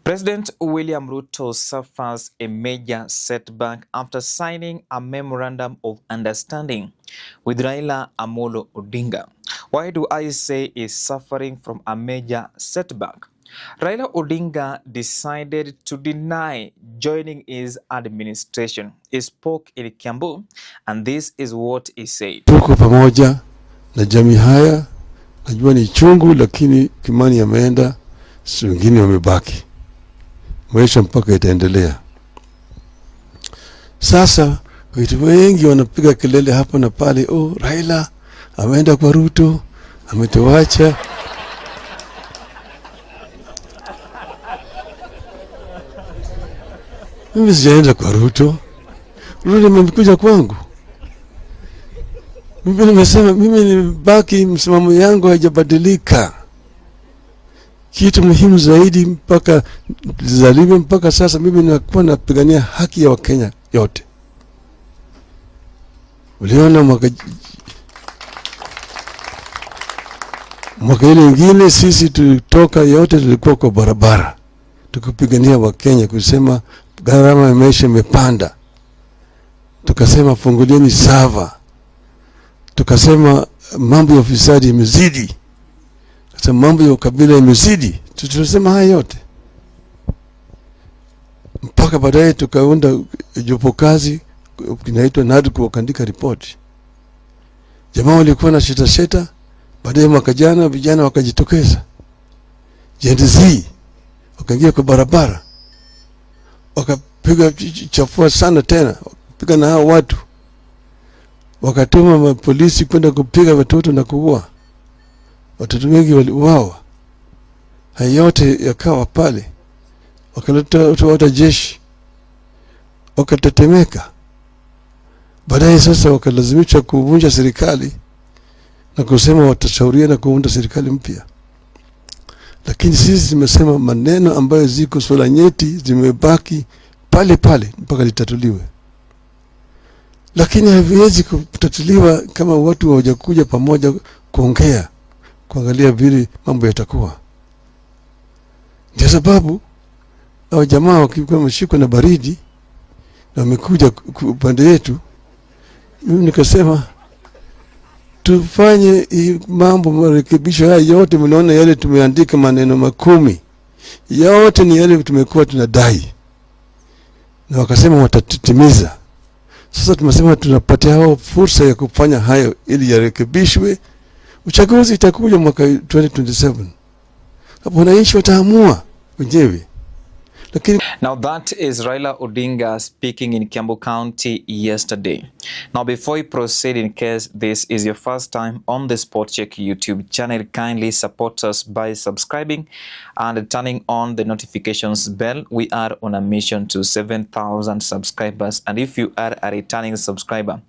President William Ruto suffers a major setback after signing a memorandum of understanding with Raila Amolo Odinga. Why do I say he's suffering from a major setback? Raila Odinga decided to deny joining his administration. He spoke in Kiambu, and this is what he said. Tuko pamoja na jamii haya, najua ni chungu, lakini Kimani ameenda, si wengine wamebaki. Maisha mpaka itaendelea. Sasa watu wengi wanapiga kelele hapa na pale, oh, Raila ameenda kwa Ruto, ametuacha. Mimi sijaenda kwa Ruto. Ruto amekuja kwangu. Mimi nimesema mimi nibaki, msimamo yangu haijabadilika. Kitu muhimu zaidi mpaka zalime mpaka sasa mimi nakuwa napigania haki ya Wakenya yote. Uliona mwaka ile ingine sisi tulitoka yote, tulikuwa kwa barabara tukipigania Wakenya, kusema gharama ya maisha imepanda, tukasema fungulieni sava, tukasema mambo ya ufisadi imezidi, sasa mambo ya ukabila imezidi. Tulisema haya yote mpaka baadaye tukaunda jopo kazi kinaitwa NADCO wakaandika ripoti. Jamaa walikuwa na sheta, baadaye mwaka jana vijana wakajitokeza, Gen Z wakaingia kwa barabara, wakapiga chafua sana tena, wakapiga na hao watu, wakatuma mapolisi kwenda kupiga watoto na kuua watoto, wengi waliuawa. Haya yote yakawa pale, wakaleta watu jeshi, wakatetemeka. Baadaye sasa wakalazimishwa kuvunja serikali na kusema watashauriana kuunda serikali mpya. Lakini sisi tumesema maneno ambayo ziko swala nyeti zimebaki pale pale mpaka litatuliwe. Lakini haviwezi kutatuliwa kama watu hawajakuja pamoja kuongea, kuangalia vile mambo yatakuwa. Ndio sababu hao jamaa wakikuwa wameshikwa na baridi na wamekuja upande yetu, mimi nikasema tufanye mambo marekebisho haya yote. Mnaona yale tumeandika maneno 10 yote ni yale tumekuwa tunadai, na wakasema watatimiza. Sasa tumesema tunapatia hao fursa ya kufanya hayo ili yarekebishwe. Uchaguzi itakuja mwaka 2027, hapo wananchi wataamua wenyewe. Now that is Raila Odinga speaking in Kiambu County yesterday. Now before we proceed, in case this is your first time on the Sport Check YouTube channel, kindly support us by subscribing and turning on the notifications bell. We are on a mission to 7,000 subscribers, and if you are a returning subscriber,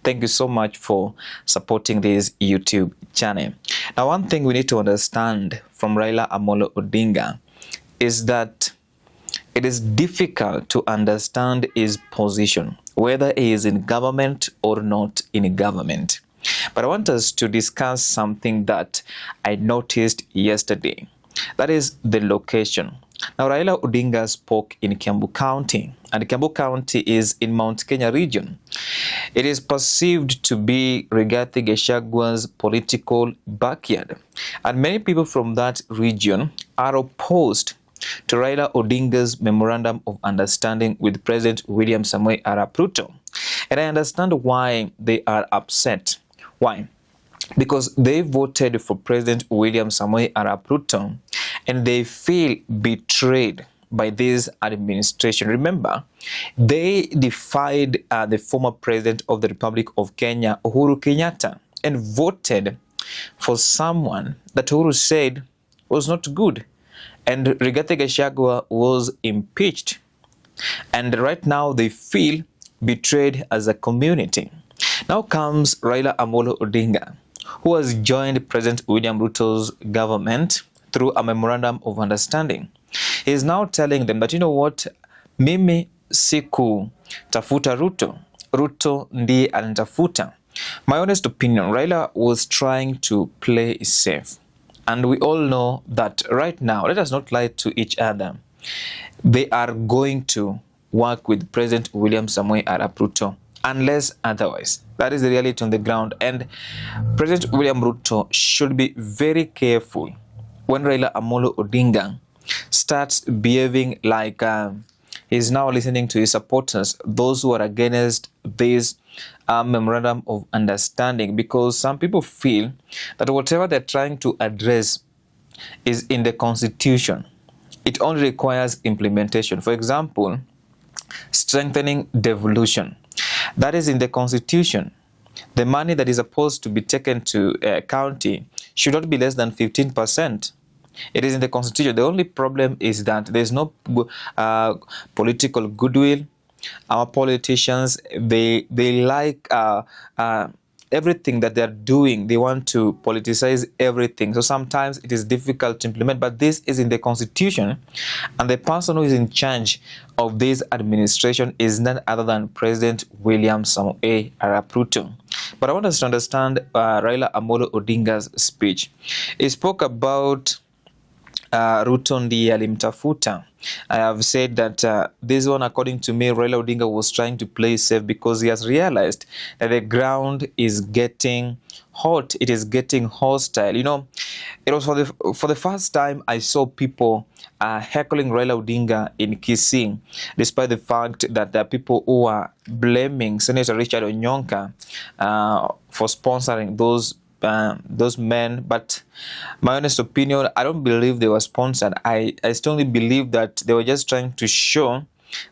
thank you so much for supporting this YouTube channel. Now one thing we need to understand from Raila Amolo Odinga is that it is difficult to understand his position, whether he is in government or not in government. But I want us to discuss something that I noticed yesterday. That is the location. Now, Raila Odinga spoke in Kiambu County, and Kiambu County is in Mount Kenya region. It is perceived to be Rigathi Gachagwa's political backyard, and many people from that region are opposed to Raila Odinga's memorandum of understanding with President William Samoei Arap Ruto. And I understand why they are upset. Why? Because they voted for President William Samoei Arap Ruto and they feel betrayed by this administration. Remember, they defied the former President of the Republic of Kenya, Uhuru Kenyatta, and voted for someone that Uhuru said was not good. And Rigathi Gachagua was impeached. And right now they feel betrayed as a community. Now comes Raila Amolo Odinga, who has joined President William Ruto's government through a memorandum of understanding. He is now telling them that, you know what, mimi siku tafuta Ruto, Ruto ndiye alinitafuta. My honest opinion, Raila was trying to play safe. And we all know that right now, let us not lie to each other. they are going to work with President William Samoei Arap Ruto unless otherwise. That is the reality on the ground, and President William Ruto should be very careful when Raila Amolo Odinga starts behaving like he's now listening to his supporters, those who are against this memorandum of understanding, because some people feel that whatever they're trying to address is in the constitution. It only requires implementation. For example, strengthening devolution. That is in the constitution. The money that is supposed to be taken to a county should not be less than 15%. It is in the constitution. The only problem is that there is no political goodwill. Our politicians, they like everything that they're doing. They want to politicize everything. So sometimes it is difficult to implement, but this is in the constitution, and the person who is in charge of this administration is none other than President William Samoei Arap Ruto. But I want us to understand Raila Amolo Odinga's speech. He spoke about Ruto ndiye alimtafuta. I have said that this one, according to me, Raila Odinga was trying to play safe because he has realized that the ground is getting hot. It is getting hostile. You know, it was for the first time I saw people heckling Raila Odinga in Kisii, despite the fact that there are people who are blaming Senator Richard Onyonka for sponsoring those men. But my honest opinion, I don't believe they were sponsored. I strongly believe that they were just trying to show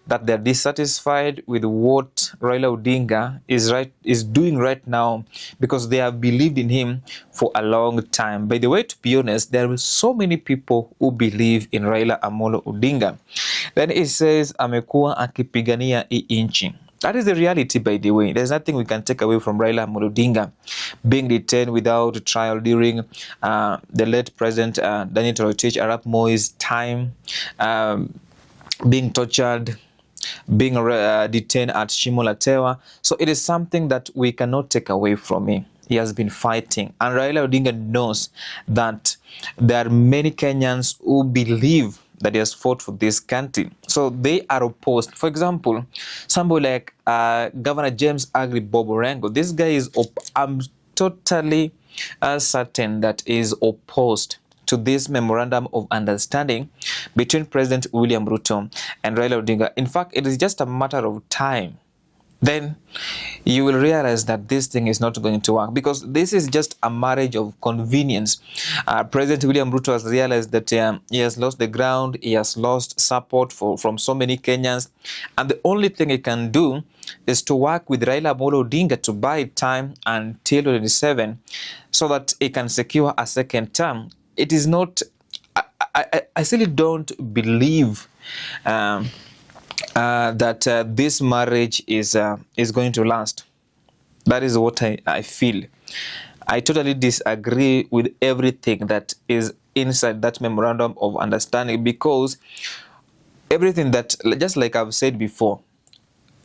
that they're dissatisfied with what Raila Odinga is doing right now, because they have believed in him for a long time. By the way, to be honest, there are so many people who believe in Raila Amolo Odinga. Then it says amekuwa akipigania hii inchi. That is the reality, by the way. There's nothing we can take away from Raila Amolo Odinga being detained without trial during the late President Daniel Toroitich Arap Moi's time, being tortured, being detained at Shimolatewa. So it is something that we cannot take away from him. He has been fighting. And Raila Odinga knows that there are many Kenyans who believe that he has fought for this country. So they are opposed. For example, somebody like Governor James Agri Bob Orengo. This guy is, I'm totally certain that is opposed to this memorandum of understanding between President William Ruto and Raila Odinga. In fact, it is just a matter of time. Then you will realize that this thing is not going to work, because this is just a marriage of convenience. President William Ruto has realized that he has lost the ground, he has lost support from so many Kenyans, and the only thing he can do is to work with Raila Amolo Odinga to buy time until 2027 so that he can secure a second term. It is not, I still don't believe that this marriage is going to last. That is what I feel. I totally disagree with everything that is inside that memorandum of understanding, because everything that, just like I've said before,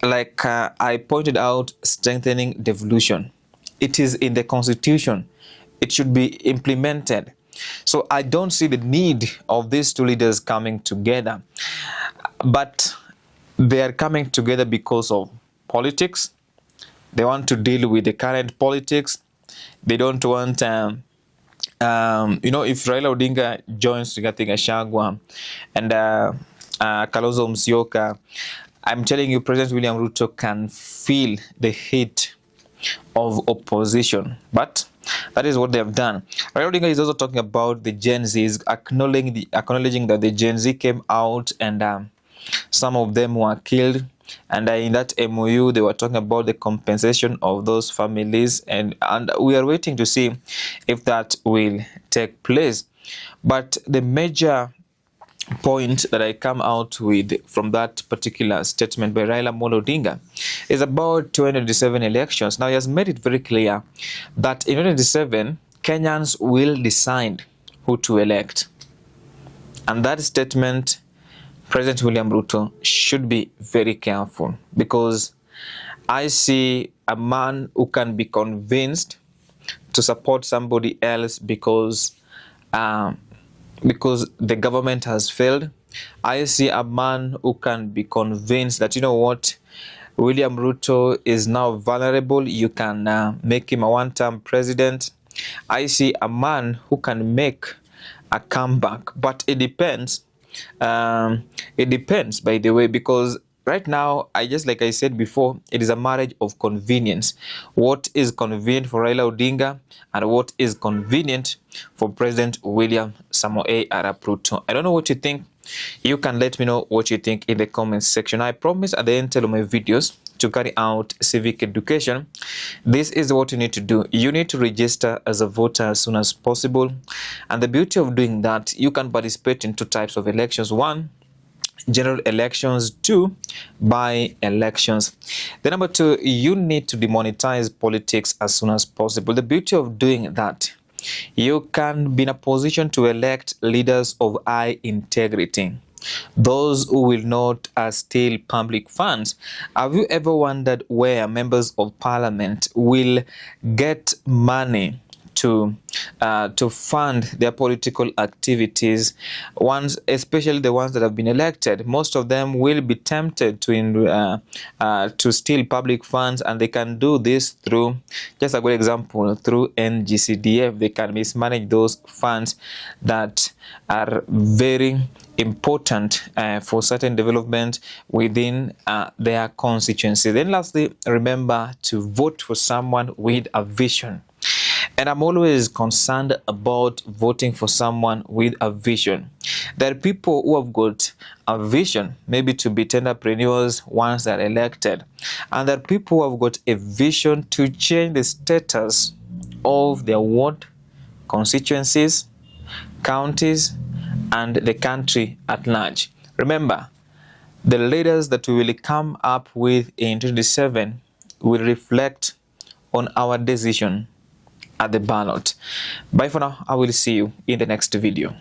like I pointed out, strengthening devolution. It is in the constitution. It should be implemented. So I don't see the need of these two leaders coming together. But they are coming together because of politics. They want to deal with the current politics. They don't want, you know, if Raila Odinga joins Rigathi Gachagua and Kalonzo Musyoka, I'm telling you, President William Ruto can feel the heat of opposition. But that is what they have done. Raila Odinga is also talking about the Gen Zs, acknowledging that the Gen Z came out and some of them were killed, and in that MOU they were talking about the compensation of those families, and we are waiting to see if that will take place. But the major point that I come out with from that particular statement by Raila Amolo Odinga is about 2027 elections. Now he has made it very clear that in 2027 Kenyans will decide who to elect, and that statement President William Ruto should be very careful, because I see a man who can be convinced to support somebody else because the government has failed, I see a man who can be convinced that, you know what, William Ruto is now vulnerable. You can make him a one-term president. I see a man who can make a comeback, but it depends. It depends, by the way, because right now, like I said before, it is a marriage of convenience. What is convenient for Raila Odinga and what is convenient for President William Samoei Arap Ruto. I don't know what you think. You can let me know what you think in the comments section. I promise at the end of my videos to carry out civic education. This is what you need to do. You need to register as a voter as soon as possible. And the beauty of doing that, you can participate in two types of elections. One, general elections. Two, by elections. The number two, you need to demonetize politics as soon as possible. The beauty of doing that, you can be in a position to elect leaders of high integrity, those who will not steal public funds. Have you ever wondered where members of parliament will get money to fund their political activities? Ones, especially the ones that have been elected, most of them will be tempted to steal public funds, and they can do this through, just a good example, through NGCDF. They can mismanage those funds that are very important for certain development within their constituency. Then lastly, remember to vote for someone with a vision. And I'm always concerned about voting for someone with a vision. There are people who have got a vision, maybe to be entrepreneurs once they're elected. And there are people who have got a vision to change the status of their ward, constituencies, counties, and the country at large. Remember, the leaders that we will come up with in 2027 will reflect on our decision at the ballot. Bye for now. I will see you in the next video.